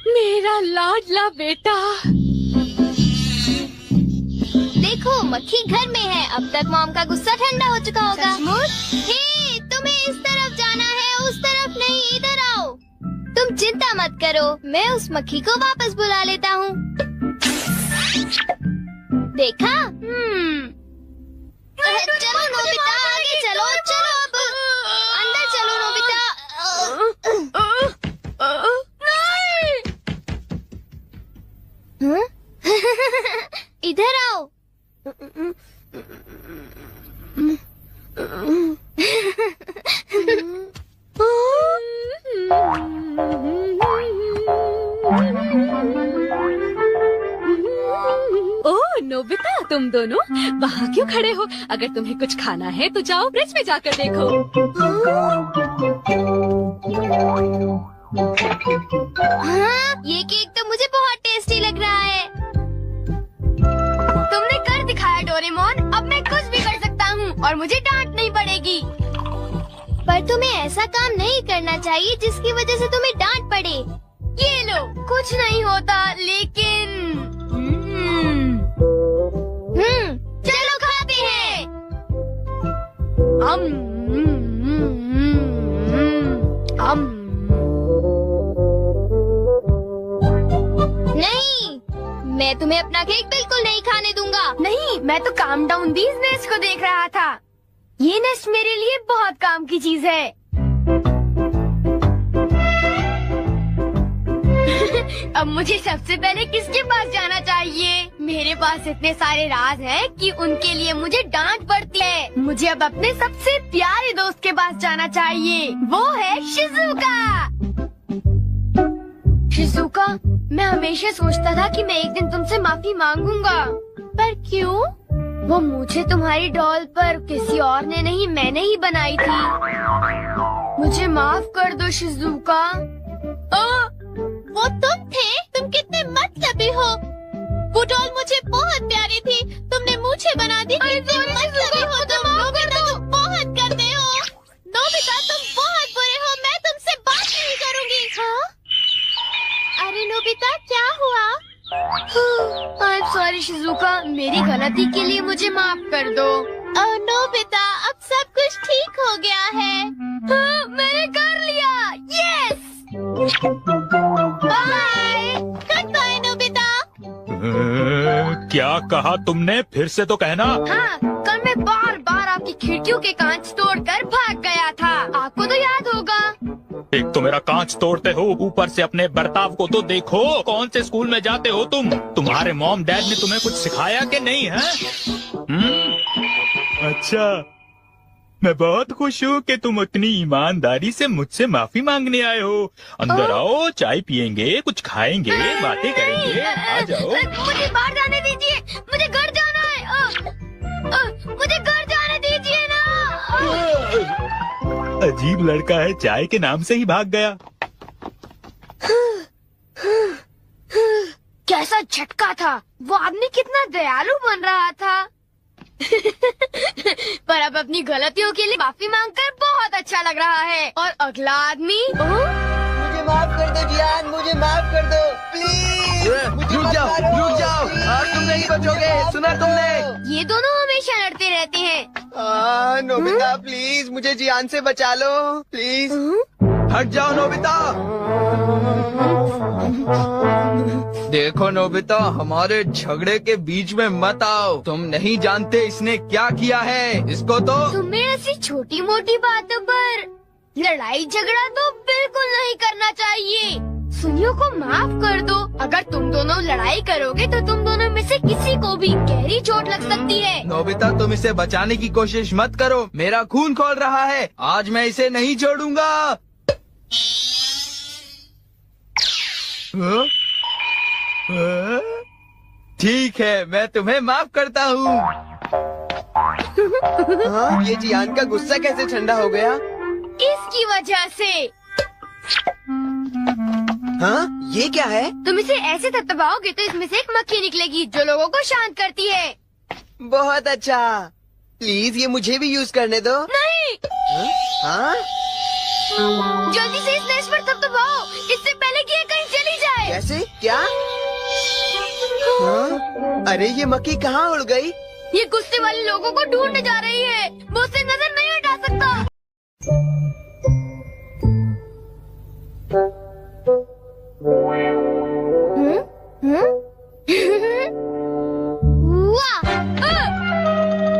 मेरा लाडला बेटा। देखो मक्खी घर में है। अब तक मॉम का गुस्सा ठंडा हो चुका होगा। हे, तुम्हें इस तरफ जाना है, उस तरफ नहीं, इधर आओ। तुम चिंता मत करो, मैं उस मक्खी को वापस बुला लेता हूँ। देखा? चलो नोबिता, आगे चलो, चलो अब अंदर चलो नोबिता। इधर आओ। ओह नोबिता, तुम दोनों वहाँ क्यों खड़े हो? अगर तुम्हें कुछ खाना है तो जाओ ब्रिज में जाकर देखो। हाँ, ये केक तो मुझे बहुत टेस्टी लग रहा है। तुमने कर दिखाया डोरेमोन। अब मैं कुछ भी कर सकता हूँ और मुझे डांट नहीं पड़ेगी। पर तुम्हें ऐसा काम नहीं करना चाहिए जिसकी वजह से तुम्हें डांट पड़े। ये लो, कुछ नहीं होता, लेकिन चलो खाते हैं। नहीं, मैं तुम्हें अपना केक बिल्कुल नहीं खाने दूंगा। नहीं, मैं तो काम डाउन बीज नेस्ट को देख रहा था। ये नेस्ट मेरे लिए बहुत काम की चीज है। अब मुझे सबसे पहले किसके पास जाना चाहिए? मेरे पास इतने सारे राज हैं कि उनके लिए मुझे डांट पड़ती है। मुझे अब अपने सबसे प्यारे दोस्त के पास जाना चाहिए। वो है शिजुका। शिजुका, मैं हमेशा सोचता था कि मैं एक दिन तुमसे माफी मांगूंगा। पर क्यों? वो मुझे तुम्हारी डॉल पर किसी और ने नहीं, मैंने ही बनाई थी। मुझे माफ कर दो शिजुका। वो तुम थे? तुम कितने मतलबी हो। वो डॉल मुझे बहुत प्यारी थी, तुमने मुझे बना दी। कितने मतलबी हो तुम। नोबिता, तुम बहुत करते हो। नोबिता, तुम बहुत बुरे हो। मैं तुमसे बात नहीं करूँगी। हाँ? अरे नोबिता, क्या हुआ? आई एम सॉरी शिजुका, मेरी गलती के लिए मुझे माफ कर दो। नोबिता, अब सब कुछ ठीक हो गया है। हाँ, मैंने कर लिया। Yes. Bye. Good bye Nobita. क्या कहा तुमने? फिर से तो कहना। हाँ, कल मैं बार बार आपकी खिड़कियों के कांच तोड़कर भाग गया था। आपको तो याद होगा। एक तो मेरा कांच तोड़ते हो, ऊपर से अपने बर्ताव को तो देखो। कौन से स्कूल में जाते हो तुम? तुम्हारे मॉम डैड ने तुम्हें कुछ सिखाया कि नहीं है? अच्छा, मैं बहुत खुश हूँ कि तुम इतनी ईमानदारी से मुझसे माफी मांगने आए हो। अंदर आओ, चाय पियेंगे, कुछ खाएंगे, बातें करेंगे। आ जाओ। मुझे बाहर जाने दीजिए, मुझे घर जाना है। मुझे घर जाने दीजिए ना। अजीब लड़का है, चाय के नाम से ही भाग गया। कैसा झटका था। वो आदमी कितना दयालु बन रहा था। पर अब अपनी गलतियों के लिए माफी मांगकर बहुत अच्छा लग रहा है। और अगला आदमी मुझे माफ कर दो जियान, मुझे माफ कर दो प्लीज। रुक जाओ, आज तुम नहीं बचोगे। सुना तुमने? ये दोनों हमेशा लड़ते रहते हैं। नोबिता प्लीज, मुझे जियान से बचा लो प्लीज। हट जाओ नोबिता। देखो नोबिता, हमारे झगड़े के बीच में मत आओ। तुम नहीं जानते इसने क्या किया है। इसको तो तुम्हें ऐसी छोटी मोटी बातों पर लड़ाई झगड़ा तो बिल्कुल नहीं करना चाहिए। सुनियो को माफ कर दो। अगर तुम दोनों लड़ाई करोगे तो तुम दोनों में से किसी को भी गहरी चोट लग सकती है। नोबिता, तुम इसे बचाने की कोशिश मत करो। मेरा खून खौल रहा है। आज मैं इसे नहीं छोड़ूंगा। ठीक है, मैं तुम्हें माफ करता हूँ। ये जियान का गुस्सा कैसे ठंडा हो गया? इसकी वजह से। हाँ, ये क्या है? तुम इसे ऐसे थपथपाओगे तो इसमें से एक मक्खी निकलेगी जो लोगों को शांत करती है। बहुत अच्छा। प्लीज ये मुझे भी यूज करने दो। नहीं। हाँ? जल्दी से इस नेस्ट पर थपथपाओ, इससे पहले कि ये कहीं चली जाए। कैसे? क्या? हाँ? अरे ये मक्खी कहाँ उड़ गई? ये गुस्से वाले लोगों को ढूंढने जा रही है। वो उससे नजर नहीं हटा सकता। वाह!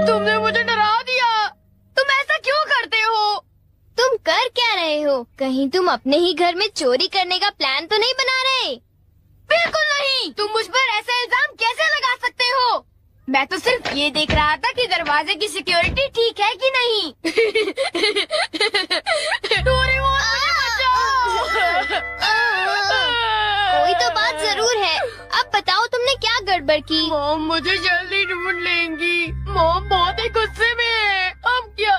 तुमने मुझे डरा दिया। तुम ऐसा क्यों करते हो? तुम कर क्या रहे हो? कहीं तुम अपने ही घर में चोरी करने का प्लान तो नहीं बना रहे? बिल्कुल नहीं। तुम मुझ पर ऐसा इल्जाम कैसे लगा सकते हो? मैं तो सिर्फ ये देख रहा था कि दरवाजे की सिक्योरिटी ठीक है कि नहीं। डोरेमोन, मुझे बचाओ। कोई तो बात जरूर है। अब बताओ तुमने क्या गड़बड़ की? मॉम मुझे जल्दी ढूंढ लेंगी। मॉम बहुत ही गुस्से में है। अब क्या?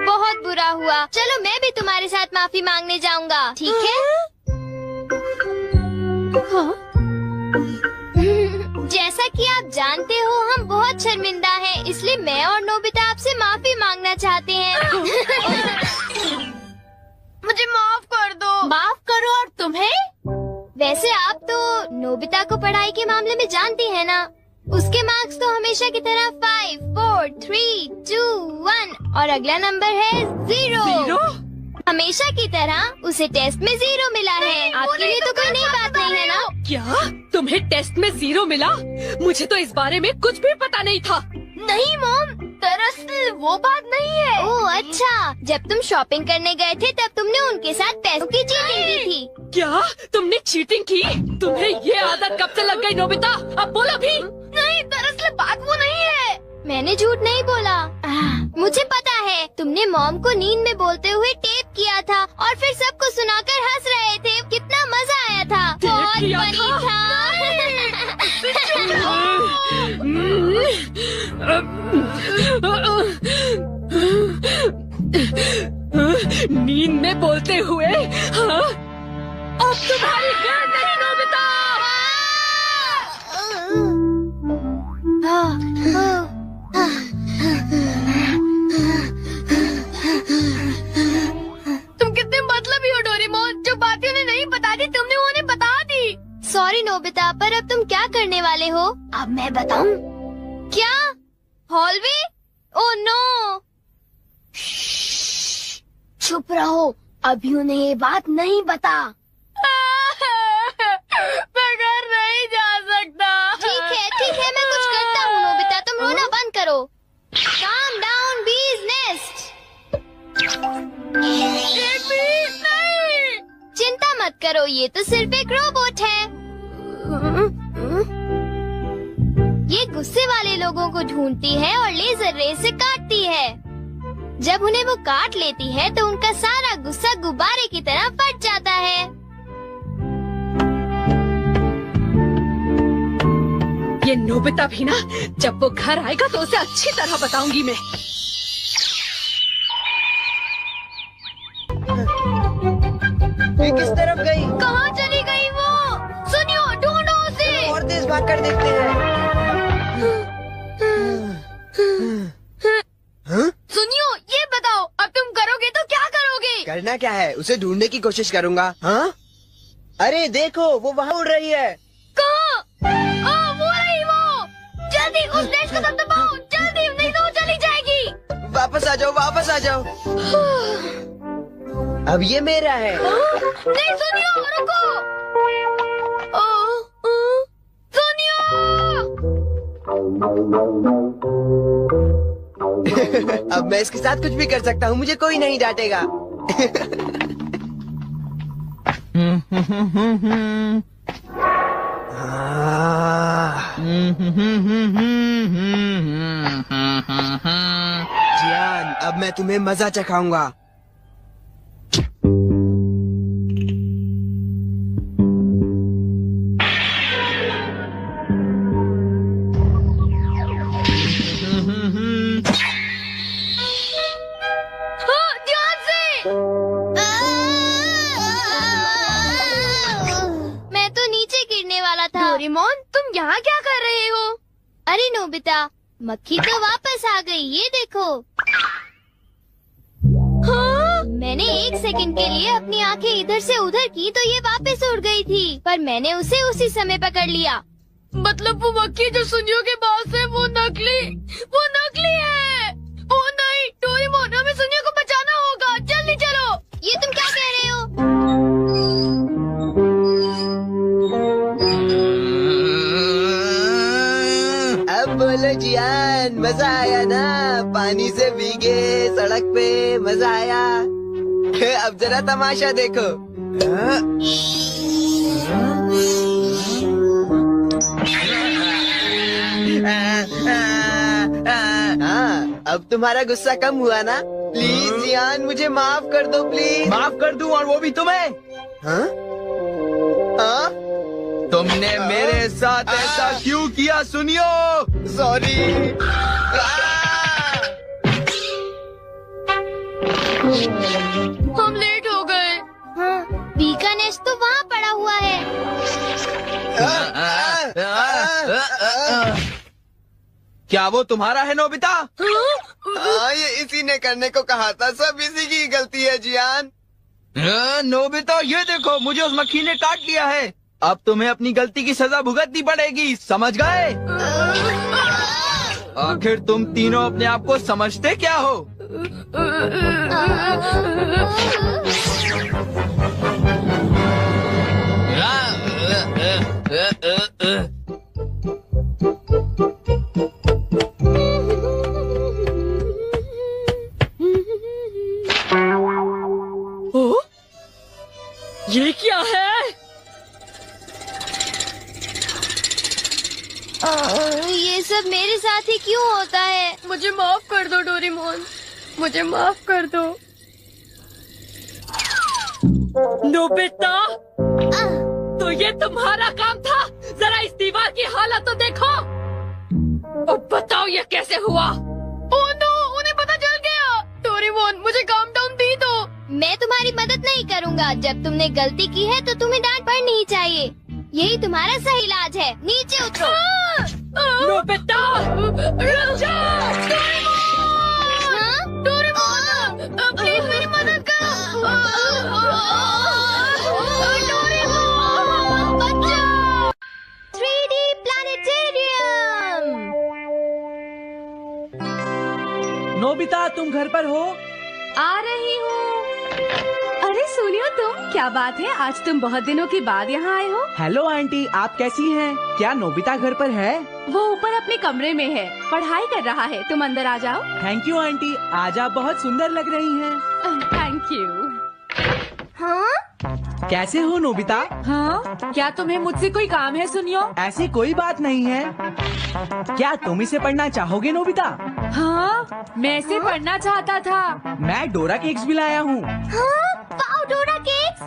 बहुत बुरा हुआ। चलो मैं भी तुम्हारे साथ माफी मांगने जाऊंगा, ठीक है? जैसा कि आप जानते हो हम बहुत शर्मिंदा हैं, इसलिए मैं और नोबिता आपसे माफी मांगना चाहते हैं। मुझे माफ कर दो। माफ करो और तुम्हें? वैसे आप तो नोबिता को पढ़ाई के मामले में जानती हैं ना? उसके मार्क्स तो हमेशा की तरह 5, 4, 3, 2, 1 और अगला नंबर है 0। हमेशा की तरह उसे टेस्ट में 0 मिला है। आपके लिए तो कोई नई बात नहीं है ना? क्या तुम्हें टेस्ट में 0 मिला? मुझे तो इस बारे में कुछ भी पता नहीं था। नहीं मॉम, दरअसल वो बात नहीं है। ओह अच्छा, जब तुम शॉपिंग करने गए थे तब तुमने उनके साथ पैसों की चीटिंग की थी। क्या तुमने चीटिंग की? तुम्हें ये आदत कब से लग गई नोबिता? अब बोलो भी। नहीं, दरअसल बात वो नहीं है। मैंने झूठ नहीं बोला। मुझे पता है तुमने मॉम को नींद में बोलते हुए टेप किया था और फिर सबको सुनाकर हंस रहे थे। कितना मजा आया था। बहुत किया फनी था। नींद में बोलते हुए? हाँ? अब तुम्हारी गैर नहीं नोबिता। तुम कितने मतलबी हो डोरेमोन। जो बातें उन्हें नहीं बता दी तुमने उन्हें बता दी। सॉरी नोबिता, पर अब तुम क्या करने वाले हो? अब मैं बताऊं? क्या? हॉलवे? Oh no. चुप रहो, अभी उन्हें ये बात नहीं बता। मैं घर नहीं जा सकता। ठीक है, मैं कुछ करता हूँ नोबिता, तुम रोना बंद करो। Calm down, bee's nest. एक बीज नहीं। चिंता मत करो, ये तो सिर्फ एक रोबोट है। ये गुस्से वाले लोगों को ढूंढती है और लेजर रे से काटती है। जब उन्हें वो काट लेती है तो उनका सारा गुस्सा गुब्बारे की तरह फट जाता है। ये नोबिता भी ना, जब वो घर आएगा तो उसे अच्छी तरह बताऊंगी मैं। ये किस तरफ गई? कहाँ चली गई वो? सुनियो, ढूंढो उसे। और तेज भाग कर देखते हैं। सुनियो, ये बताओ अब तुम करोगे तो क्या करोगे? करना क्या है? उसे ढूंढने की कोशिश करूंगा। हाँ? अरे देखो, वो वहाँ उड़ रही है। कहाँ? वो रही वो। जल्दी उस नेट को दबाओ, जल्दी, नहीं तो वो चली जाएगी। वापस आ जाओ, वापस आ जाओ। अब ये मेरा है। नहीं सुनियो, रुको। सुनियो। अब मैं इसके साथ कुछ भी कर सकता हूँ, मुझे कोई नहीं डांटेगा। जियान, अब मैं तुम्हें मजा चखाऊंगा। ध्यान से। मैं तो नीचे गिरने वाला था। डोरेमोन, तुम यहाँ क्या कर रहे हो? अरे नोबिता, मक्खी तो वापस आ गई, ये देखो। हाँ? मैंने 1 सेकंड के लिए अपनी आंखें इधर से उधर की तो ये वापस उड़ गई थी, पर मैंने उसे उसी समय पकड़ लिया। मतलब वो मक्खी जो सुनियो के पास है वो नकली है। ओ नहीं डोरेमोन, हमें सुनियो को बचाना होगा, जल्दी चलो। ये तुम क्या कह रहे हो? अब बोलो जियान, मजा आया ना? पानी से भीगे सड़क पे मजा आया। अब जरा तमाशा देखो। हाँ, अब तुम्हारा गुस्सा कम हुआ ना? प्लीज जियान, मुझे माफ कर दो प्लीज। माफ कर दूं, और वो भी तुम्हें? हाँ? हाँ? तुमने मेरे साथ ऐसा क्यों किया सुनियो? सॉरी। हम लेट हो गए। हाँ, बी का नेस्ट तो वहाँ पड़ा हुआ है। क्या वो तुम्हारा है नोबिता? ये इसी ने करने को कहा था, सब इसी की गलती है जियान। नोबिता ये देखो, मुझे उस मक्खी ने काट लिया है। अब तुम्हें अपनी गलती की सजा भुगतनी पड़ेगी, समझ गए? आखिर तुम तीनों अपने आप को समझते क्या हो? ओ, ये क्या है? ये सब मेरे साथ ही क्यों होता है? मुझे माफ कर दो डोरेमोन, मुझे माफ कर दो। नोबिता, तो ये तुम्हारा काम था? जरा इस दीवार की हालत तो देखो। अब बताओ ये कैसे हुआ? ओह नो, उन्हें पता चल गया। डोरेमोन, मुझे काम डाउन दी दो। मैं तुम्हारी मदद नहीं करूँगा। जब तुमने गलती की है तो तुम्हें डांट पड़नी ही चाहिए। यही तुम्हारा सही इलाज है। नीचे उतरो। नोबिता, रुक जाओ। हाँ? डोरेमोन, प्लीज मेरी मदद करो। डोरेमोन, बचाओ। 3D planetarium. नोबिता, तुम घर पर हो? आ रही हूँ। अरे सुनियो तुम, क्या बात है, आज तुम बहुत दिनों के बाद यहाँ आए हो। हेलो आंटी, आप कैसी हैं? क्या नोबिता घर पर है? वो ऊपर अपने कमरे में है, पढ़ाई कर रहा है। तुम अंदर आ जाओ। थैंक यू आंटी, आज आप बहुत सुंदर लग रही हैं। Thank you. हाँ? कैसे हो नोबिता? हाँ, क्या तुम्हें मुझसे कोई काम है सुनियो? ऐसी कोई बात नहीं है। क्या तुम इसे पढ़ना चाहोगे नोबिता? हाँ, मैं इसे पढ़ना चाहता था। मैं डोरा केक्स भी लाया हूँ। हाँ? वाओ, डोरा केक्स।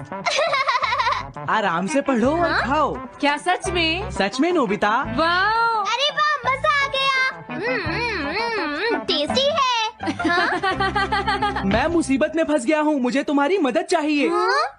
आराम से पढ़ो और खाओ। क्या सच में? सच में नोबिता। वाह, अरे वाह, मजा आ गया। टेस्टी है। हाँ? मैं मुसीबत में फंस गया हूँ, मुझे तुम्हारी मदद चाहिए। हाँ?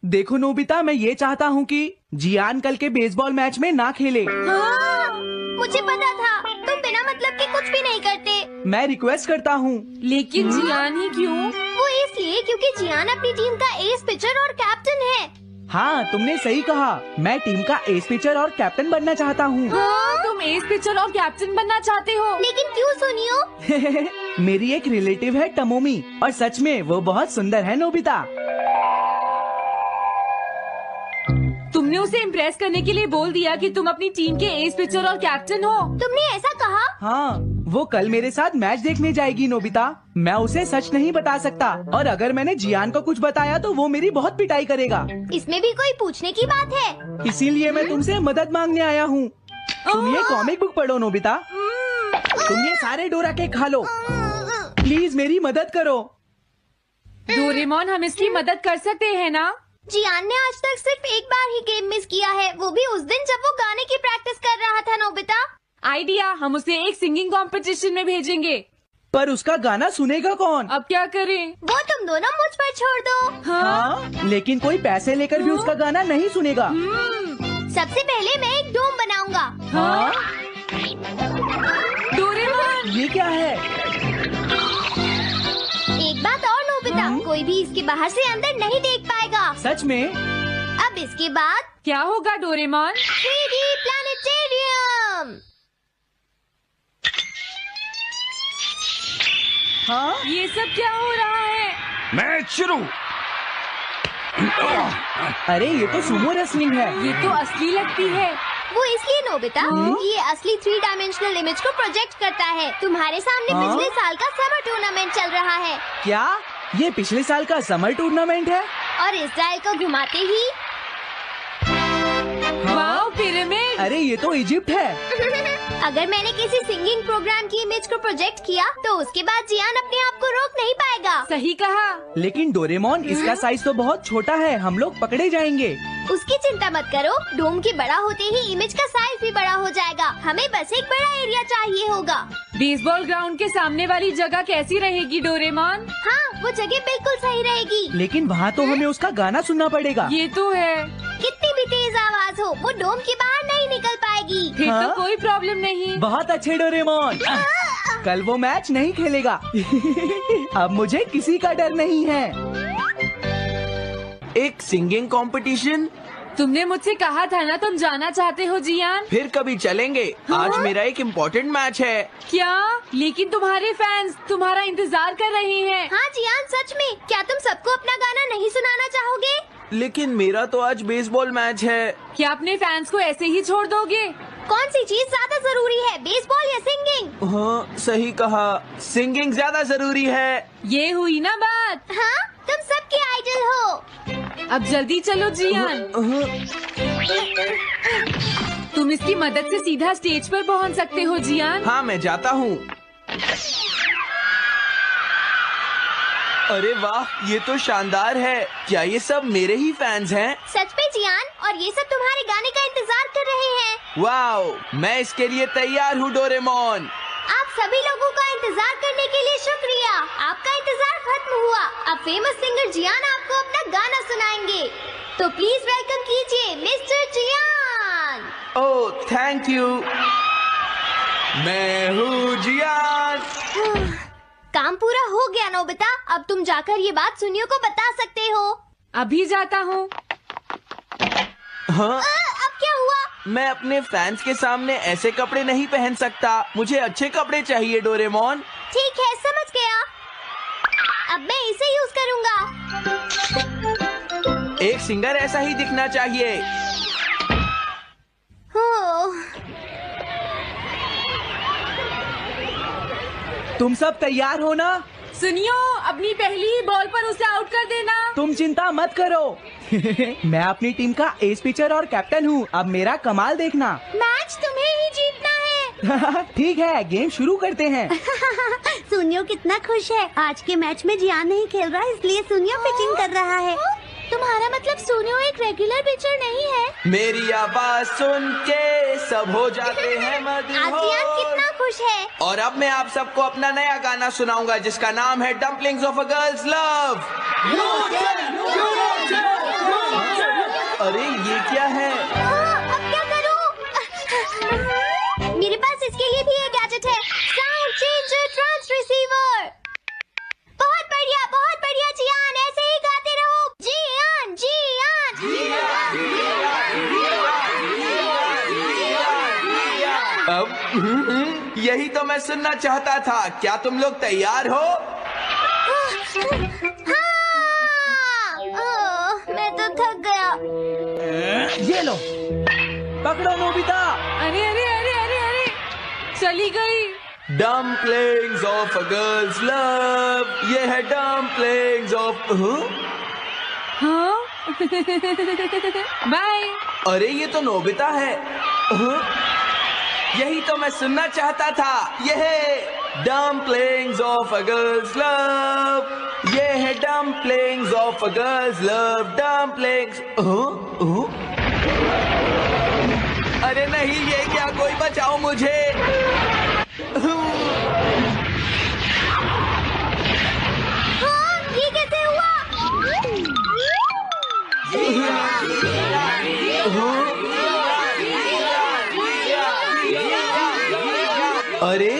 देखो नोबिता, मैं ये चाहता हूँ कि जियान कल के बेसबॉल मैच में ना खेले। हाँ? मुझे पता था, तुम बिना मतलब के कुछ भी नहीं करते। मैं रिक्वेस्ट करता हूँ। लेकिन जियान ही क्यों? वो इसलिए क्योंकि जियान अपनी टीम का एस पिचर और कैप्टन है। हाँ, तुमने सही कहा। मैं टीम का एस पिचर और कैप्टन बनना चाहता हूँ। हाँ, तुम एस पिचर और कैप्टन बनना चाहते हो? लेकिन क्यों सुनियो? मेरी एक रिलेटिव है टमोमी, और सच में वो बहुत सुंदर है नोबिता। तुमने उसे इम्प्रेस करने के लिए बोल दिया कि तुम अपनी टीम के एस पिचर और कैप्टन हो। तुमने ऐसा कहा? हाँ, वो कल मेरे साथ मैच देखने जाएगी नोबिता। मैं उसे सच नहीं बता सकता, और अगर मैंने जियान को कुछ बताया तो वो मेरी बहुत पिटाई करेगा। इसमें भी कोई पूछने की बात है? इसीलिए मैं तुमसे मदद मांगने आया हूँ। तुम ये कॉमिक बुक पढ़ो नोबिता। तुम ये सारे डोरा केक खा लो। प्लीज मेरी मदद करो। डोरेमोन, हम इसकी मदद कर सकते हैं ना? जियान ने आज तक सिर्फ एक बार ही गेम मिस किया है, वो भी उस दिन जब वो गाने की प्रैक्टिस कर रहा था। नोबिता, आइडिया, हम उसे एक सिंगिंग कंपटीशन में भेजेंगे। पर उसका गाना सुनेगा कौन? अब क्या करें? वो तुम दोनों मुझ पर छोड़ दो। हाँ, लेकिन कोई पैसे लेकर भी उसका गाना नहीं सुनेगा। सबसे पहले मैं एक डोम बनाऊंगा। हाँ? डोरेमोन, ये क्या है? एक बात और नोबिता, कोई भी इसके बाहर से अंदर नहीं देख पाएगा। सच में? अब इसके बाद क्या होगा डोरेमोन? 3D planetarium. हाँ? ये सब क्या हो रहा है? मैच शुरू। अरे ये तो सुमो रेसलिंग है। ये तो असली लगती है। वो इसलिए नोबिता, ये असली 3 डायमेंशनल इमेज को प्रोजेक्ट करता है। तुम्हारे सामने हाँ? पिछले साल का समर टूर्नामेंट चल रहा है क्या ये पिछले साल का समर टूर्नामेंट है? और इस डायल को घुमाते ही वाओ, पिरामिड। अरे ये तो इजिप्ट है। अगर मैंने किसी सिंगिंग प्रोग्राम की इमेज को प्रोजेक्ट किया तो उसके बाद जियान अपने आप को रोक नहीं पाएगा। सही कहा। लेकिन डोरेमोन, इसका साइज तो बहुत छोटा है, हम लोग पकड़े जाएंगे। उसकी चिंता मत करो, डोम के बड़ा होते ही इमेज का साइज भी बड़ा हो जाएगा। हमें बस एक बड़ा एरिया चाहिए होगा। बेसबॉल ग्राउंड के सामने वाली जगह कैसी रहेगी डोरेमोन? हाँ, वो जगह बिल्कुल सही रहेगी। लेकिन वहाँ तो हमें उसका गाना सुनना पड़ेगा। ये तो है। कितनी भी तेज आवाज हो, वो डोम के बाहर नहीं निकल पाएगी। फिर हाँ? तो कोई प्रॉब्लम नहीं। बहुत अच्छे डोरेमोन। कल वो मैच नहीं खेलेगा। अब मुझे किसी का डर नहीं है। एक सिंगिंग कंपटीशन? तुमने मुझसे कहा था ना तुम जाना चाहते हो जियान। फिर कभी चलेंगे। आज मेरा एक इम्पोर्टेंट मैच है। क्या? लेकिन तुम्हारे फैंस तुम्हारा इंतजार कर रहे हैं। हाँ जियान, सच में। क्या तुम सबको अपना गाना नहीं सुनाना चाहोगे? लेकिन मेरा तो आज बेसबॉल मैच है। क्या अपने फैंस को ऐसे ही छोड़ दोगे? कौन सी चीज ज्यादा जरूरी है, बेसबॉल या सिंगिंग? हाँ, सही कहा। सिंगिंग ज्यादा जरूरी है। ये हुई ना बात। हाँ, तुम सबके आइडल हो। अब जल्दी चलो जियान। तुम इसकी मदद से सीधा स्टेज पर पहुंच सकते हो जियान। हाँ, मैं जाता हूँ। अरे वाह, ये तो शानदार है। क्या ये सब मेरे ही फैंस हैं? सच में जियान, और ये सब तुम्हारे गाने का इंतजार कर रहे हैं। वाओ, मैं इसके लिए तैयार हूँ डोरेमोन। आप सभी लोगों का इंतजार करने के लिए शुक्रिया। आपका इंतजार खत्म हुआ। अब फेमस सिंगर जियान आपको अपना गाना सुनाएंगे। तो प्लीज वेलकम कीजिए mister Gian. Oh, thank you. मैं हूँ जियान। काम पूरा हो गया नोबिता। अब तुम जाकर ये बात सुनियो को बता सकते हो। अभी जाता हूँ। हाँ, अब क्या हुआ? मैं अपने फैंस के सामने ऐसे कपड़े नहीं पहन सकता। मुझे अच्छे कपड़े चाहिए डोरेमोन। ठीक है, समझ गया। अब मैं इसे यूज करूँगा। एक सिंगर ऐसा ही दिखना चाहिए। तुम सब तैयार हो ना? सुनियो, अपनी पहली ही बॉल पर उसे आउट कर देना। तुम चिंता मत करो। मैं अपनी टीम का एस पिचर और कैप्टन हूँ। अब मेरा कमाल देखना। मैच तुम्हें ही जीतना है। ठीक है, गेम शुरू करते हैं। सुनियो कितना खुश है। आज के मैच में जियान नहीं खेल रहा, इसलिए सुनियो पिचिंग कर रहा है। तुम्हारा मतलब सोनियो एक रेगुलर पिचर नहीं है? मेरी आवाज सुन के सब हो जाते हैं आज जियान कितना मदहोश। खुश है। और अब मैं आप सबको अपना नया गाना सुनाऊंगा जिसका नाम है dumplings of a girls love. अरे ये क्या है? अब क्या करूं? मेरे पास इसके लिए भी एक गैजेट है, साउंड चेंजर ट्रांस रिसीवर। बहुत बढ़िया जियान, ऐसे ही गाते रहो। जियान अब यही तो मैं सुनना चाहता था। क्या तुम लोग तैयार हो? मैं तो थक गया। ये लो, पकड़ो नोबिता। अरे अरे अरे अरे अरे, चली गई। Dumplings of a girls love. ये है डम्पलिंग्स ऑफ। हाँ? बाय। अरे ये तो नोबिता है। यही तो मैं सुनना चाहता था। ये है dumplings of a girls love. ये है dumplings of a girls love. Dumplings. अरे नहीं, ये क्या? कोई बचाओ मुझे। ये कैसे हुआ? अरे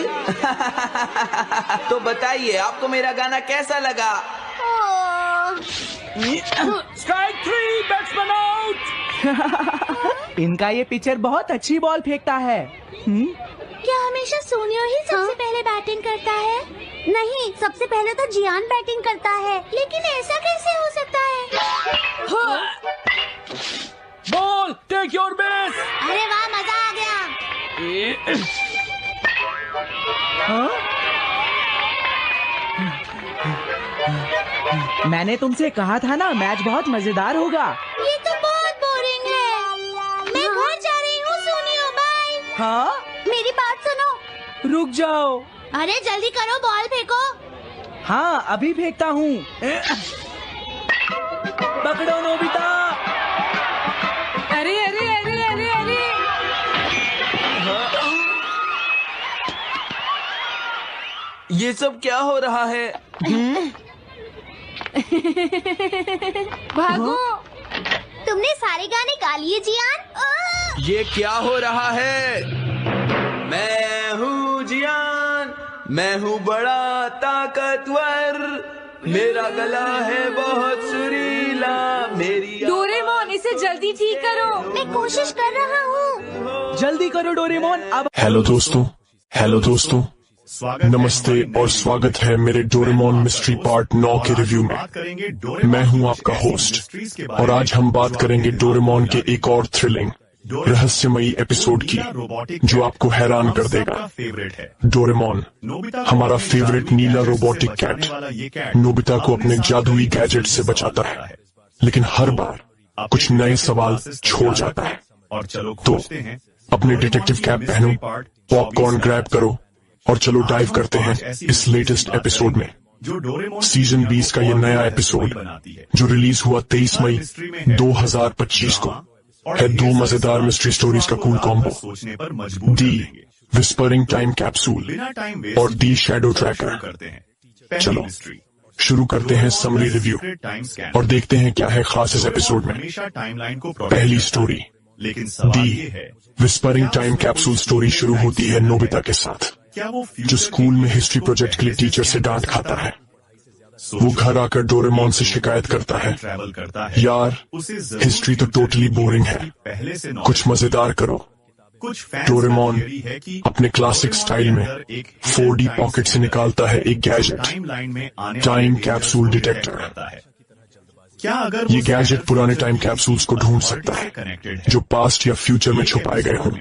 तो बताइए, आपको मेरा गाना कैसा लगा? Strike 3, batsman out. इनका ये पिचर बहुत अच्छी बॉल फेंकता है। क्या हमेशा सोनियो ही सबसे पहले बैटिंग करता है? नहीं, सबसे पहले तो जियान बैटिंग करता है। लेकिन ऐसा कैसे हो सकता है? Ball, take your base. अरे वाह, मजा आ गया। मैंने तुमसे कहा था ना, मैच बहुत मजेदार होगा। ये तो बहुत बोरिंग है। मैं घर जा रही हूँ सोनियो, बाय। हाँ, मेरी बात सुनो। रुक जाओ। अरे जल्दी करो, बॉल फेंको। हाँ, अभी फेंकता हूँ। पकड़ो नोबिता। अरे अरे अरे अरे अरे ये सब क्या हो रहा है? भागो। तुमने सारे गाने गा लिए जियान? ये क्या हो रहा है? मैं हूँ जियान, मैं हूँ बड़ा ताकतवर, मेरा गला है बहुत सुरीला, मेरी डोरेमोन, इसे जल्दी ठीक करो। मैं कोशिश कर रहा हूँ। जल्दी करो डोरेमोन। अब हेलो दोस्तों, नमस्ते और स्वागत है मेरे डोरेमोन मिस्ट्री पार्ट 9 के रिव्यू में। मैं हूं आपका होस्ट और आज हम बात करेंगे डोरेमोन के एक और थ्रिलिंग रहस्यमयी एपिसोड की जो आपको हैरान कर देगा। डोरेमोन, हमारा फेवरेट नीला रोबोटिक कैट, नोबिता को अपने जादुई गैजेट से बचाता है, लेकिन हर बार कुछ नए सवाल छोड़ जाता है। तो अपने डिटेक्टिव कैप पहनो, पॉपकॉर्न ग्रैब करो और चलो डाइव करते हैं इस लेटेस्ट एपिसोड में। सीजन 20 का ये नया एपिसोड जो रिलीज हुआ 23 मई 2025 को है 2 मजेदार मिस्ट्री स्टोरीज का कूल कॉम्बो, दी विस्परिंग टाइम कैप्सूल और दी शैडो ट्रैकर। चलो शुरू करते हैं समरी रिव्यू और देखते हैं क्या है खास इस एपिसोड में। पहली स्टोरी, दी विस्परिंग टाइम कैप्सूल स्टोरी शुरू होती है नोबिता के साथ, जो स्कूल में हिस्ट्री प्रोजेक्ट के लिए टीचर से डांट खाता है। वो घर आकर डोरेमोन से शिकायत करता है, यार हिस्ट्री तो टोटली बोरिंग है, कुछ मजेदार करो। डोरेमोन अपने क्लासिक स्टाइल में 4D पॉकेट से निकालता है एक गैजेट, टाइम कैप्सूल डिटेक्टर। ये गैजेट पुराने टाइम कैप्सूल्स को ढूंढ सकता है जो पास्ट या फ्यूचर में छुपाए गए हों।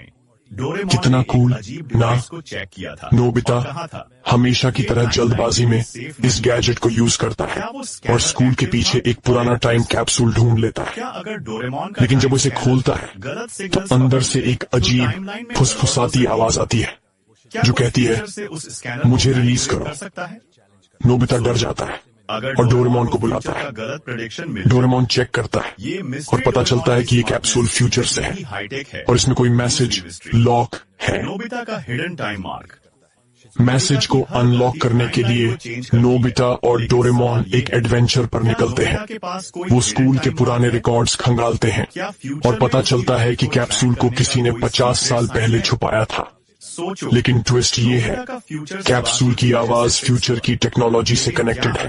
कितना कूल ना? नोबिता हमेशा की तरह जल्दबाजी में इस गैजेट को यूज करता है और स्कूल के पीछे एक पुराना टाइम कैप्सूल ढूंढ लेता है, लेकिन जब उसे खोलता है तो अंदर से एक अजीब फुसफुसाती आवाज आती है जो कहती है, मुझे रिलीज करो। नोबिता डर जाता है और डोरेमोन को बुलाता है। डोरेमोन चेक करता है और पता चलता है कि ये कैप्सूल फ्यूचर से है और इसमें कोई मैसेज लॉक है। मैसेज को अनलॉक करने के लिए नोबिता और डोरेमोन एक एडवेंचर पर निकलते हैं। वो स्कूल के पुराने रिकॉर्ड्स खंगालते हैं और पता चलता है कि कैप्सूल को किसी ने 50 साल पहले छुपाया था। लेकिन ट्विस्ट ये है, कैप्सूल की आवाज फ्यूचर की टेक्नोलॉजी से कनेक्टेड है।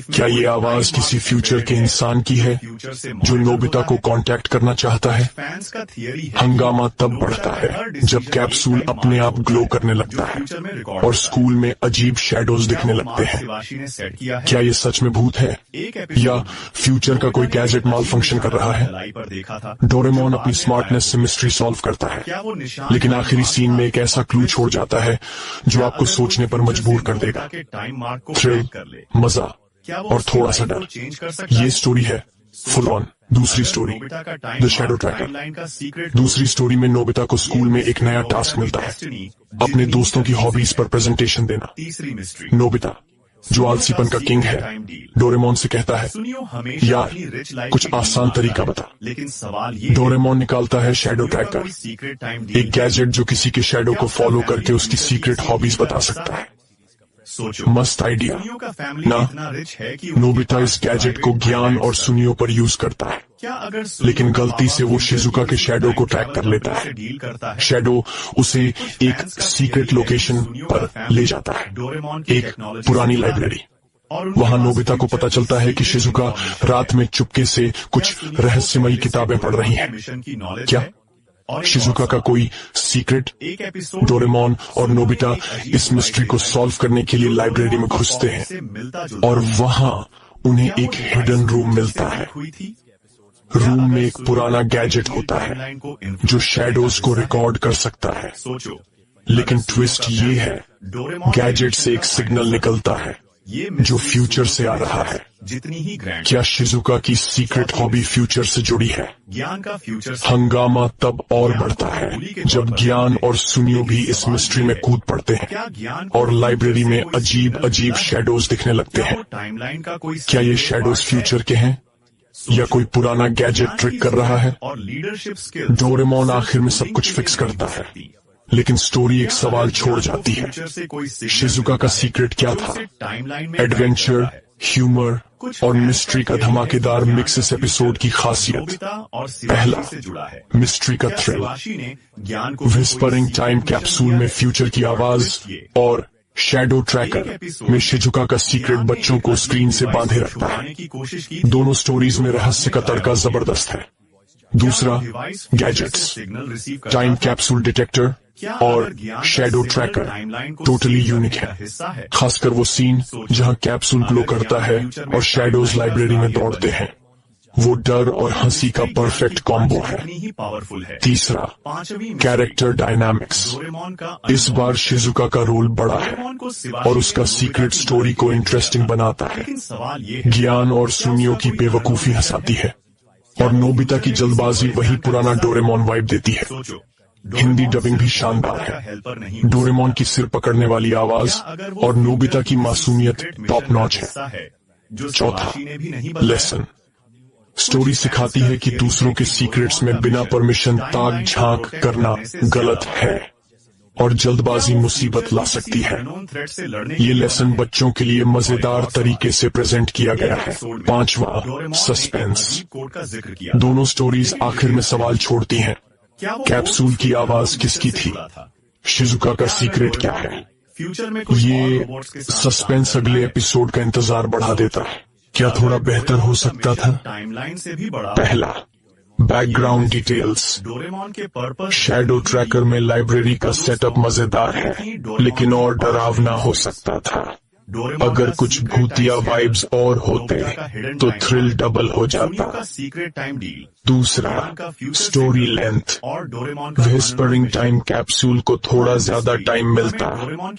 क्या ये आवाज किसी फ्यूचर के इंसान की है जो नोबिता को कांटेक्ट करना चाहता है? हंगामा तब बढ़ता है जब कैप्सूल अपने आप ग्लो करने लगता है और स्कूल में अजीब शैडोज दिखने लगते हैं। क्या ये सच में भूत है या फ्यूचर का कोई गैजेट माल फंक्शन कर रहा है? डोरेमोन अपनी स्मार्टनेस से मिस्ट्री सॉल्व करता है, लेकिन आखिरी सीन में एक ऐसा क्लू छोड़ जाता है जो आपको सोचने पर मजबूर कर देगा। थ्रिल, मजा और थोड़ा सा डर, ये स्टोरी है फुल ऑन। दूसरी स्टोरी, द शैडो ट्रैकर। दूसरी स्टोरी में नोबिता को स्कूल में एक नया टास्क मिलता है, अपने दोस्तों की हॉबीज पर प्रेजेंटेशन देना। नोबिता जो आलसीपन का किंग है, डोरेमोन से कहता है, यार कुछ आसान तरीका बता। डोरेमोन निकालता है शैडो ट्रैकर, एक गैजेट जो किसी के शैडो को फॉलो करके उसकी सीक्रेट हॉबीज बता सकता है। मस्त आइडिया ना? नोबिता इस गैजेट को ज्ञान और सुनियो पर यूज करता है, लेकिन गलती से वो शिजुका के शैडो को ट्रैक कर लेता है। शैडो उसे एक सीक्रेट लोकेशन पर ले जाता है, एक पुरानी लाइब्रेरी। वहाँ नोबिता को पता चलता है कि शिजुका रात में चुपके से कुछ रहस्यमयी किताबें पढ़ रही हैं। क्या शिजुका का कोई सीक्रेट? डोरेमोन और नोबिता इस मिस्ट्री को सॉल्व करने के लिए लाइब्रेरी में घुसते हैं और वहाँ उन्हें एक हिडन रूम मिलता है। रूम में एक पुराना गैजेट होता है जो शैडोज को रिकॉर्ड कर सकता है। लेकिन ट्विस्ट ये है, गैजेट से एक सिग्नल निकलता है जो फ्यूचर से आ रहा है। क्या शिजुका की सीक्रेट हॉबी फ्यूचर से जुड़ी है? हंगामा तब और बढ़ता है जब ज्ञान और सुनियो भी इस मिस्ट्री में कूद पड़ते हैं और लाइब्रेरी में अजीब अजीब शैडोज दिखने लगते हैं। क्या ये शैडोज फ्यूचर के हैं या कोई पुराना गैजेट ट्रिक कर रहा है? डोरेमोन आखिर में सब कुछ फिक्स करता है, लेकिन स्टोरी एक सवाल छोड़ जाती है। शिजुका का सीक्रेट क्या था? एडवेंचर, ह्यूमर और मिस्ट्री का धमाकेदार मिक्स इस एपिसोड की खासियत। पहला, मिस्ट्री का थ्रिल। विस्परिंग टाइम कैप्सूल में फ्यूचर की आवाज और शैडो ट्रैकर में शिजुका का सीक्रेट बच्चों को स्क्रीन से बांधे रखता है। दोनों स्टोरीज में रहस्य का तड़का जबरदस्त है। दूसरा, गैजेट्स, टाइम कैप्सूल डिटेक्टर और शैडो ट्रैकर टोटली यूनिक है। खासकर वो सीन जहां कैप्सूल ग्लो करता है और शैडोज लाइब्रेरी में दौड़ते हैं, वो डर और हंसी का परफेक्ट कॉम्बो है। तीसरा, कैरेक्टर डायनामिक्स। इस बार शिजुका का रोल बड़ा है और उसका सीक्रेट स्टोरी को इंटरेस्टिंग बनाता है। ज्ञान और सुनियो की बेवकूफी हंसाती है और नोबिता की जल्दबाजी वही पुराना डोरेमोन वाइब देती है। हिंदी डबिंग भी शानदार है। डोरेमोन की सिर पकड़ने वाली आवाज और नोबिता की मासूमियत टॉप नॉच है। चौथा, लेसन। स्टोरी सिखाती है कि दूसरों के सीक्रेट्स में बिना परमिशन ताक झांक करना गलत है और जल्दबाजी मुसीबत ला सकती है। ये लेसन बच्चों के लिए मजेदार तरीके से प्रेजेंट किया गया है। पांचवा, सस्पेंस। दोनों स्टोरीज आखिर में सवाल छोड़ती हैं। कैप्सूल की आवाज किसकी थी? शिजुका का सीक्रेट क्या है? ये सस्पेंस अगले एपिसोड का इंतजार बढ़ा देता है। क्या थोड़ा बेहतर हो सकता था? पहला, बैकग्राउंड डिटेल्स। शैडो ट्रैकर में लाइब्रेरी का सेटअप मजेदार है, लेकिन और डरावना हो सकता था। अगर कुछ भूतिया वाइब्स और होते तो थ्रिल डबल हो जाता। दूसरा, story length. Whispering time capsule को थोड़ा ज्यादा टाइम मिलता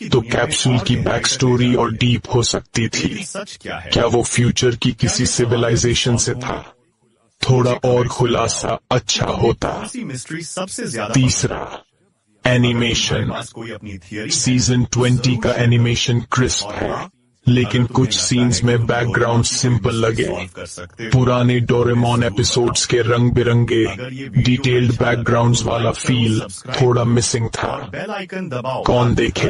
तो कैप्सूल की बैक स्टोरी और डीप हो सकती थी। क्या वो फ्यूचर की किसी सिविलाइजेशन से था? थोड़ा और खुलासा अच्छा होता। तीसरा, एनिमेशन। सीजन 20 का एनिमेशन क्रिस्प है, लेकिन कुछ सीन्स में बैकग्राउंड सिंपल लगे। पुराने डोरेमोन एपिसोड्स के रंग बिरंगे डिटेल्ड बैकग्राउंड्स वाला फील थोड़ा मिसिंग था। कौन देखे?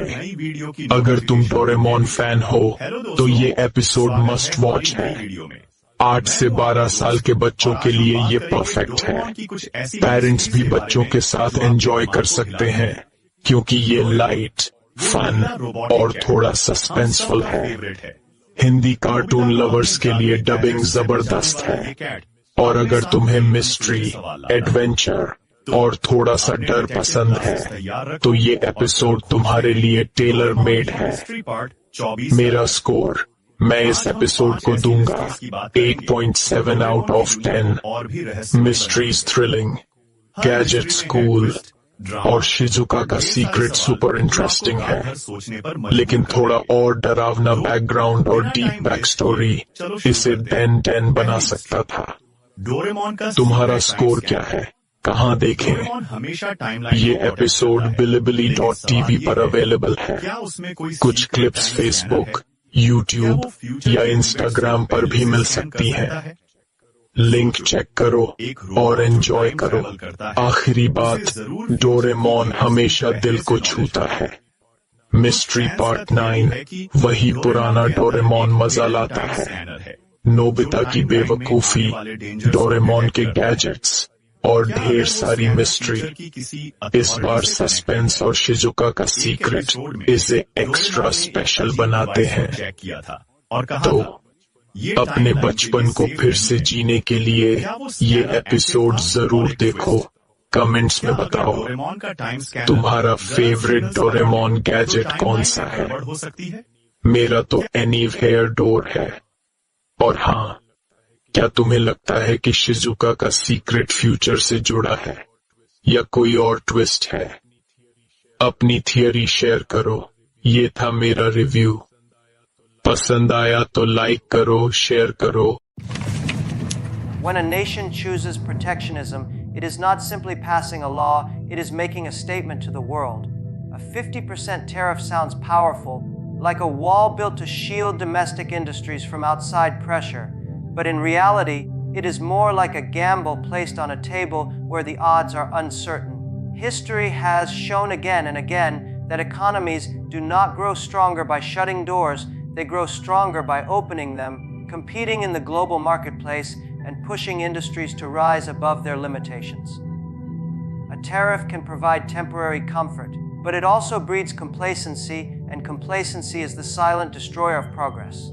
अगर तुम डोरेमोन फैन हो तो ये एपिसोड मस्ट वॉच है। 8 से 12 साल के बच्चों के लिए ये परफेक्ट है। पेरेंट्स भी बच्चों के साथ एंजॉय कर सकते हैं क्योंकि ये लाइट, फन और थोड़ा सस्पेंसफुल है। हिंदी कार्टून लवर्स के लिए डबिंग जबरदस्त है और अगर तुम्हें मिस्ट्री, एडवेंचर और थोड़ा सा डर पसंद है तो ये एपिसोड तुम्हारे लिए टेलर मेड है। मेरा स्कोर, मैं इस एपिसोड को दूंगा 8.7 out of 10। Mysteries thrilling, gadgets cool और शिजुका का सीक्रेट सुपर इंटरेस्टिंग है, लेकिन थोड़ा और डरावना बैकग्राउंड और डीप बैक स्टोरी इसे 10 बना सकता था। तुम्हारा स्कोर क्या है? कहाँ देखें? ये एपिसोड bilibili.tv पर अवेलेबल है। कुछ क्लिप्स फेसबुक, यूट्यूब या इंस्टाग्राम पर भी मिल सकती हैं। लिंक चेक करो और एंजॉय करो। आखिरी बात, डोरेमोन हमेशा दिल को छूता है। मिस्ट्री पार्ट 9 वही पुराना डोरेमोन मजा लाता है। नोबिता की बेवकूफी, डोरेमोन के गैजेट्स और ढेर सारी मिस्ट्री। इस बार सस्पेंस और शिजुका का सीक्रेट इसे एक्स्ट्रा स्पेशल बनाते हैं। तो अपने बचपन को फिर से जीने के लिए ये एपिसोड जरूर देखो। कमेंट्स में बताओ तुम्हारा फेवरेट डोरेमोन गैजेट कौन सा है। मेरा तो एनीवेयर डोर है। और हाँ, क्या तुम्हें लगता है कि शिजुका का सीक्रेट फ्यूचर से जुड़ा है या कोई और ट्विस्ट है? अपनी थियरी शेयर करो। ये था मेरा रिव्यू। पसंद आया तो लाइक करो, शेयर करो। When a nation chooses protectionism, it is not simply passing a law, it is making a statement to the world. A 50% tariff sounds powerful, like a wall built to shield domestic industries from outside pressure. But in reality, it is more like a gamble placed on a table where the odds are uncertain. History has shown again and again that economies do not grow stronger by shutting doors, they grow stronger by opening them, competing in the global marketplace, and pushing industries to rise above their limitations. A tariff can provide temporary comfort, but it also breeds complacency, and complacency is the silent destroyer of progress.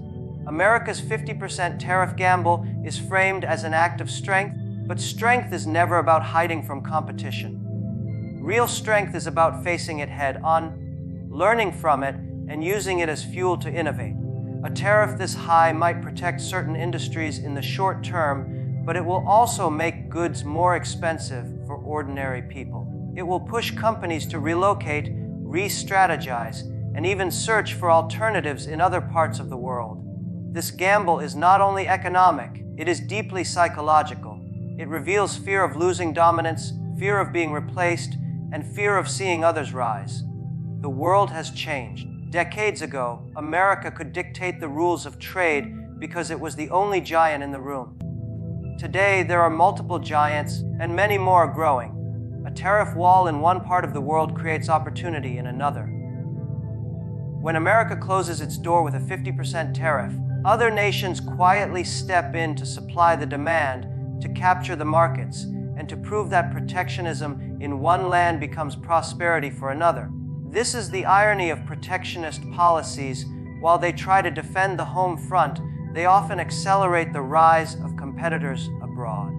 America's 50% tariff gamble is framed as an act of strength, but strength is never about hiding from competition. Real strength is about facing it head on, learning from it, and using it as fuel to innovate. A tariff this high might protect certain industries in the short term, but it will also make goods more expensive for ordinary people. It will push companies to relocate, re-strategize, and even search for alternatives in other parts of the world. This gamble is not only economic, it is deeply psychological. It reveals fear of losing dominance, fear of being replaced, and fear of seeing others rise. The world has changed. Decades ago, America could dictate the rules of trade because it was the only giant in the room. Today, there are multiple giants, and many more are growing. A tariff wall in one part of the world creates opportunity in another. When America closes its door with a 50% tariff, other nations quietly step in to supply the demand, to capture the markets, and to prove that protectionism in one land becomes prosperity for another. This is the irony of protectionist policies. While they try to defend the home front, they often accelerate the rise of competitors abroad.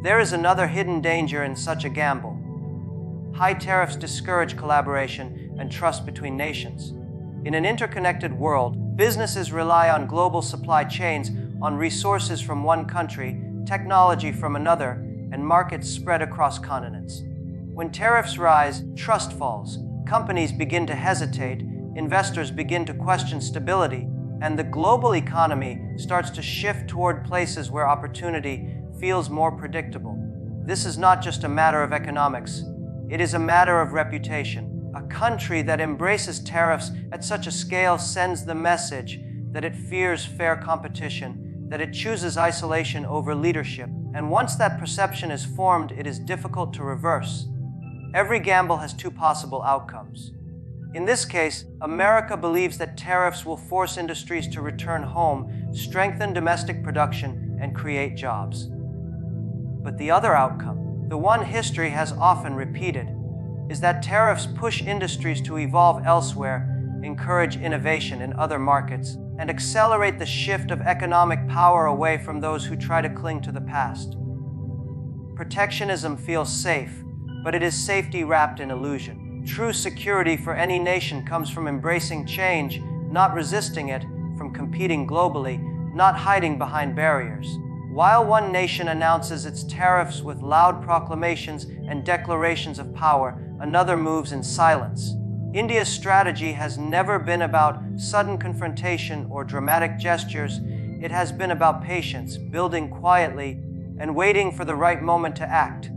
There is another hidden danger in such a gamble. High tariffs discourage collaboration and trust between nations. In an interconnected world, businesses rely on global supply chains, on resources from one country, technology from another, and markets spread across continents. When tariffs rise, trust falls. Companies begin to hesitate, investors begin to question stability, and the global economy starts to shift toward places where opportunity feels more predictable. This is not just a matter of economics, it is a matter of reputation. A country that embraces tariffs at such a scale sends the message that it fears fair competition, that it chooses isolation over leadership, and once that perception is formed, it is difficult to reverse. Every gamble has two possible outcomes. In this case, America believes that tariffs will force industries to return home, strengthen domestic production, and create jobs. But the other outcome, the one history has often repeated, is that tariffs push industries to evolve elsewhere, encourage innovation in other markets, and accelerate the shift of economic power away from those who try to cling to the past. Protectionism feels safe, but it is safety wrapped in illusion. True security for any nation comes from embracing change, not resisting it, from competing globally, not hiding behind barriers. While one nation announces its tariffs with loud proclamations and declarations of power, another moves in silence. India's strategy has never been about sudden confrontation or dramatic gestures. It has been about patience, building quietly, and waiting for the right moment to act.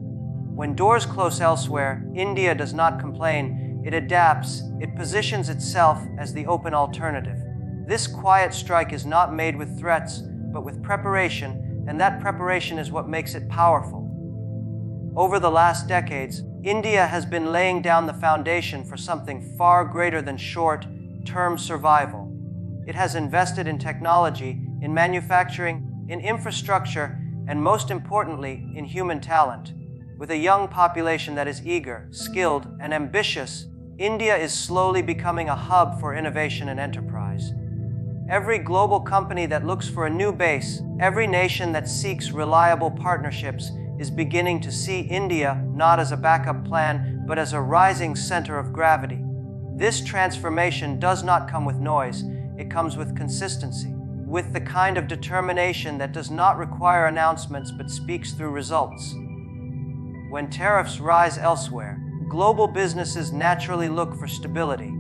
When doors close elsewhere, India does not complain. It adapts. It positions itself as the open alternative. This quiet strike is not made with threats, but with preparation, and that preparation is what makes it powerful. Over the last decades, India has been laying down the foundation for something far greater than short-term survival. It has invested in technology, in manufacturing, in infrastructure, and most importantly, in human talent. With a young population that is eager, skilled, and ambitious, India is slowly becoming a hub for innovation and enterprise. Every global company that looks for a new base, every nation that seeks reliable partnerships is beginning to see India not as a backup plan, but as a rising center of gravity. This transformation does not come with noise, it comes with consistency, with the kind of determination that does not require announcements but speaks through results. When tariffs rise elsewhere, global businesses naturally look for stability.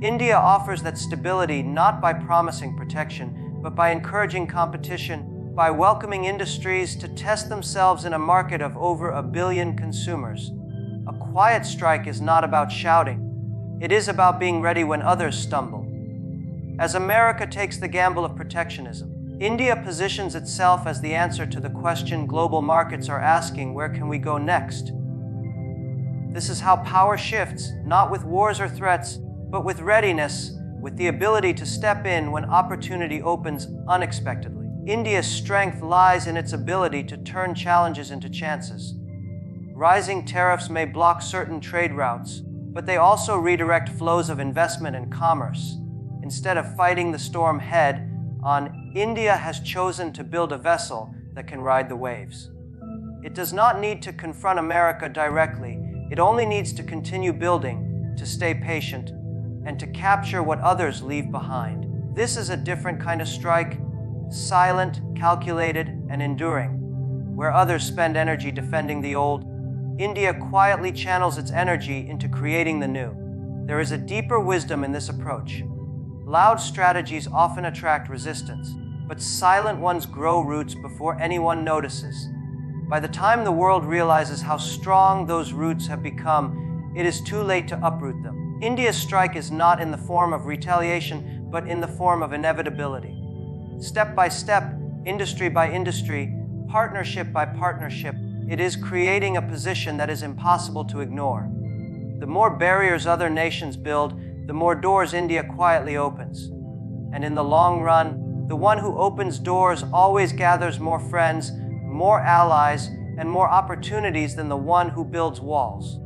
India offers that stability not by promising protection, but by encouraging competition, by welcoming industries to test themselves in a market of over 1 billion consumers. A quiet strike is not about shouting. It is about being ready when others stumble. As America takes the gamble of protectionism, India positions itself as the answer to the question global markets are asking, where can we go next? This is how power shifts, not with wars or threats, but with readiness, with the ability to step in when opportunity opens unexpectedly. India's strength lies in its ability to turn challenges into chances. Rising tariffs may block certain trade routes, but they also redirect flows of investment and commerce. Instead of fighting the storm head-on, India has chosen to build a vessel that can ride the waves. It does not need to confront America directly. It only needs to continue building, to stay patient, and to capture what others leave behind. This is a different kind of strike, silent, calculated, and enduring. Where others spend energy defending the old, India quietly channels its energy into creating the new. There is a deeper wisdom in this approach. Loud strategies often attract resistance, but silent ones grow roots before anyone notices. By the time the world realizes how strong those roots have become, it is too late to uproot them. India's strike is not in the form of retaliation, but in the form of inevitability. Step by step, industry by industry, partnership by partnership, it is creating a position that is impossible to ignore. The more barriers other nations build, the more doors India quietly opens. And in the long run, the one who opens doors always gathers more friends, more allies, and more opportunities than the one who builds walls.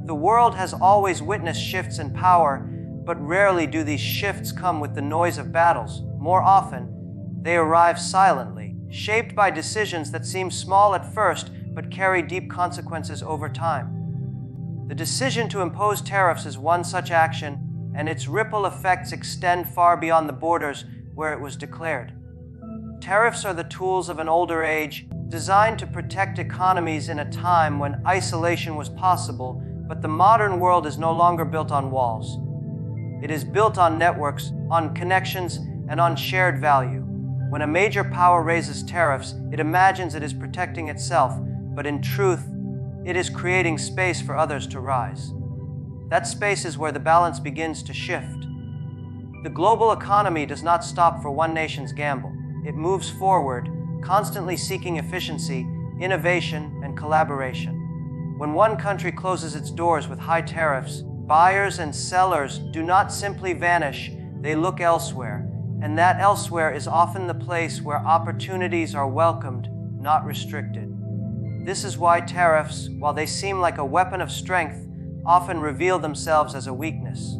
The world has always witnessed shifts in power, but rarely do these shifts come with the noise of battles. More often, they arrive silently, shaped by decisions that seem small at first, but carry deep consequences over time. The decision to impose tariffs is one such action, and its ripple effects extend far beyond the borders where it was declared. Tariffs are the tools of an older age, designed to protect economies in a time when isolation was possible, but the modern world is no longer built on walls. It is built on networks, on connections, and on shared value. When a major power raises tariffs, it imagines it is protecting itself, but in truth, it is creating space for others to rise. That space is where the balance begins to shift. The global economy does not stop for one nation's gamble. It moves forward, constantly seeking efficiency, innovation, and collaboration. When one country closes its doors with high tariffs, buyers and sellers do not simply vanish, they look elsewhere, and that elsewhere is often the place where opportunities are welcomed, not restricted. This is why tariffs, while they seem like a weapon of strength, often reveal themselves as a weakness.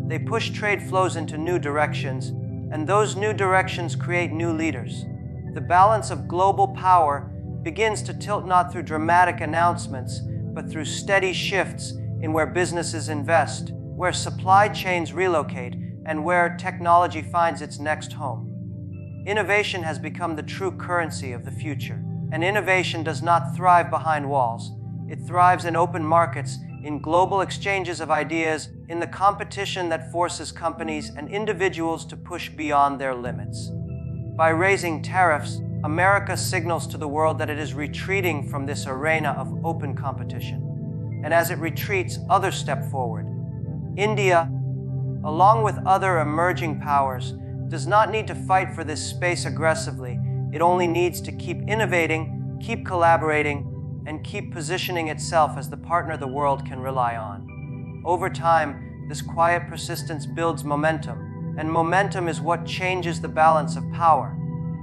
They push trade flows into new directions, and those new directions create new leaders. The balance of global power begins to tilt not through dramatic announcements, but through steady shifts in where businesses invest, where supply chains relocate, and where technology finds its next home. Innovation has become the true currency of the future, and innovation does not thrive behind walls. It thrives in open markets, in global exchanges of ideas, in the competition that forces companies and individuals to push beyond their limits. By raising tariffs, America signals to the world that it is retreating from this arena of open competition. And as it retreats, others step forward. India, along with other emerging powers, does not need to fight for this space aggressively. It only needs to keep innovating, keep collaborating, and keep positioning itself as the partner the world can rely on. Over time, this quiet persistence builds momentum, and momentum is what changes the balance of power.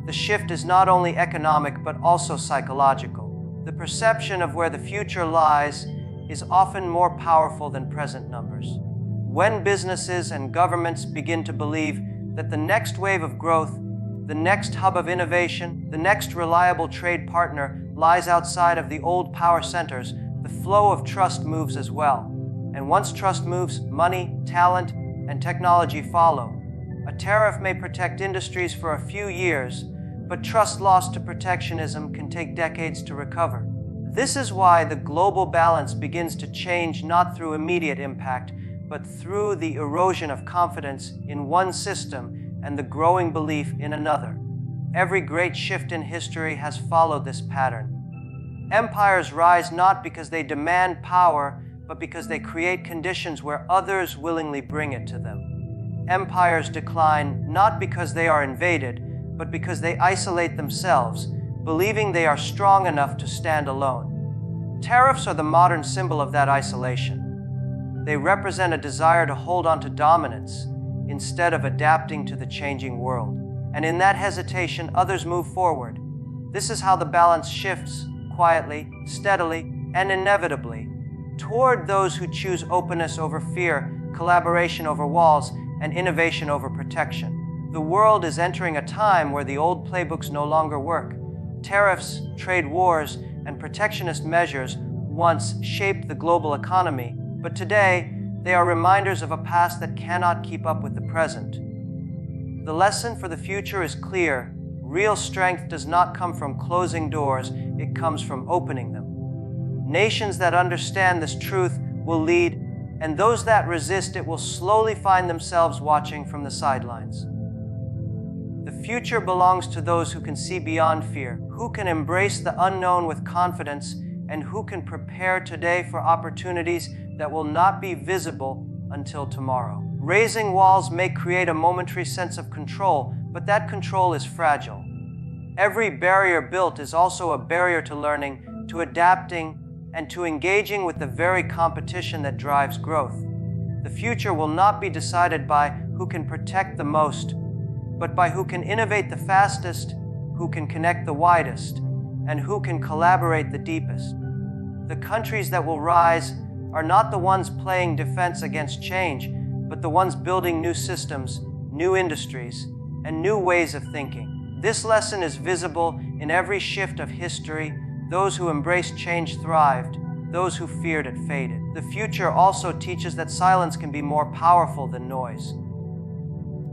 The shift is not only economic but also psychological. The perception of where the future lies is often more powerful than present numbers. When businesses and governments begin to believe that the next wave of growth, the next hub of innovation, the next reliable trade partner lies outside of the old power centers, the flow of trust moves as well. And once trust moves, money, talent, and technology follow. A tariff may protect industries for a few years, but trust lost to protectionism can take decades to recover. This is why the global balance begins to change not through immediate impact, but through the erosion of confidence in one system and the growing belief in another. Every great shift in history has followed this pattern. Empires rise not because they demand power, but because they create conditions where others willingly bring it to them. Empires decline not because they are invaded, but because they isolate themselves, believing they are strong enough to stand alone. Tariffs are the modern symbol of that isolation. They represent a desire to hold on to dominance instead of adapting to the changing world. And in that hesitation, others move forward. This is how the balance shifts, quietly, steadily, and inevitably, toward those who choose openness over fear, collaboration over walls, and innovation over protection. The world is entering a time where the old playbooks no longer work. Tariffs, trade wars, and protectionist measures once shaped the global economy, but today they are reminders of a past that cannot keep up with the present. The lesson for the future is clear. Real strength does not come from closing doors, it comes from opening them. Nations that understand this truth will lead, and those that resist it will slowly find themselves watching from the sidelines. The future belongs to those who can see beyond fear, who can embrace the unknown with confidence, and who can prepare today for opportunities that will not be visible until tomorrow. Raising walls may create a momentary sense of control, but that control is fragile. Every barrier built is also a barrier to learning, to adapting, and to engaging with the very competition that drives growth. The future will not be decided by who can protect the most, but by who can innovate the fastest, who can connect the widest, and who can collaborate the deepest. The countries that will rise are not the ones playing defense against change, but the ones building new systems, new industries, and new ways of thinking. This lesson is visible in every shift of history. Those who embraced change thrived, those who feared it faded. The future also teaches that silence can be more powerful than noise.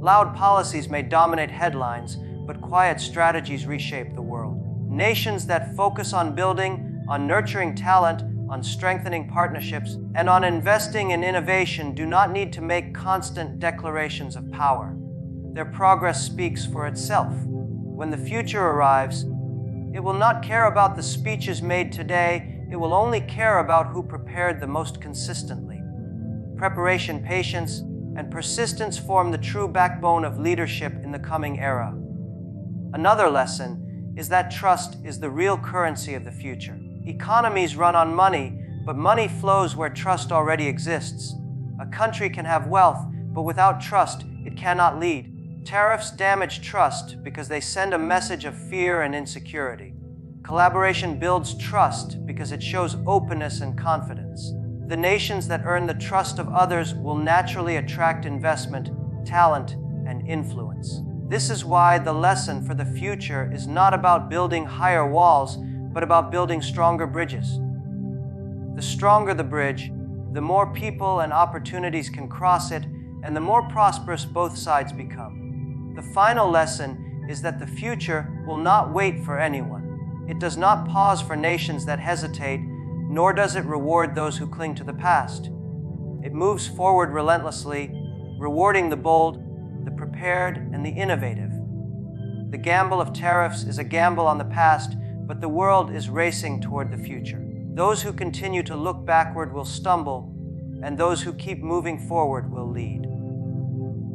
Loud policies may dominate headlines, but quiet strategies reshape the world. Nations that focus on building, on nurturing talent, on strengthening partnerships, and on investing in innovation do not need to make constant declarations of power. Their progress speaks for itself. When the future arrives, it will not care about the speeches made today, it will only care about who prepared the most consistently. Preparation, patience, and persistence form the true backbone of leadership in the coming era. Another lesson is that trust is the real currency of the future. Economies run on money, but money flows where trust already exists. A country can have wealth, but without trust, it cannot lead. Tariffs damage trust because they send a message of fear and insecurity. Collaboration builds trust because it shows openness and confidence. The nations that earn the trust of others will naturally attract investment, talent, and influence. This is why the lesson for the future is not about building higher walls, but about building stronger bridges. The stronger the bridge, the more people and opportunities can cross it, and the more prosperous both sides become. The final lesson is that the future will not wait for anyone. It does not pause for nations that hesitate, nor does it reward those who cling to the past. It moves forward relentlessly, rewarding the bold, the prepared, and the innovative. The gamble of tariffs is a gamble on the past, but the world is racing toward the future. Those who continue to look backward will stumble, and those who keep moving forward will lead.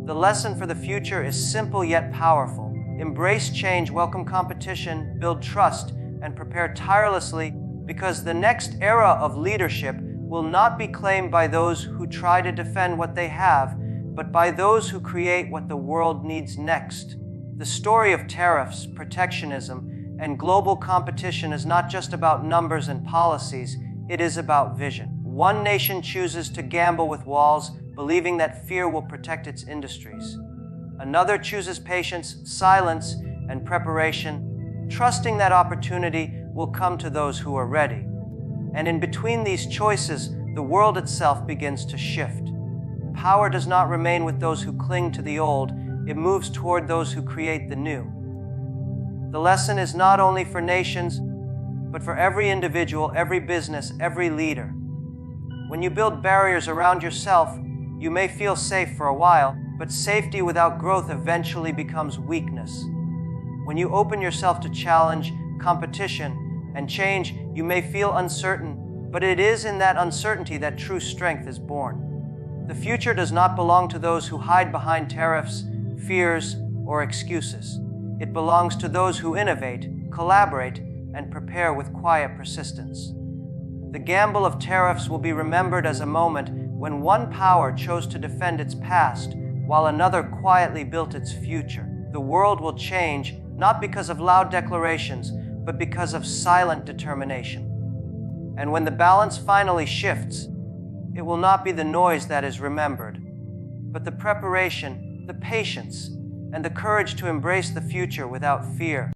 The lesson for the future is simple yet powerful. Embrace change, welcome competition, build trust, and prepare tirelessly, because the next era of leadership will not be claimed by those who try to defend what they have, but by those who create what the world needs next. The story of tariffs, protectionism, and global competition is not just about numbers and policies, it is about vision. One nation chooses to gamble with walls, believing that fear will protect its industries. Another chooses patience, silence, and preparation, trusting that opportunity will come to those who are ready. And in between these choices, the world itself begins to shift. Power does not remain with those who cling to the old, it moves toward those who create the new. The lesson is not only for nations, but for every individual, every business, every leader. When you build barriers around yourself, you may feel safe for a while, but safety without growth eventually becomes weakness. When you open yourself to challenge, competition, and change, you may feel uncertain, but it is in that uncertainty that true strength is born. The future does not belong to those who hide behind tariffs, fears, or excuses. It belongs to those who innovate, collaborate, and prepare with quiet persistence. The gamble of tariffs will be remembered as a moment when one power chose to defend its past while another quietly built its future. The world will change not because of loud declarations, but because of silent determination. And when the balance finally shifts, it will not be the noise that is remembered, but the preparation, the patience, and the courage to embrace the future without fear.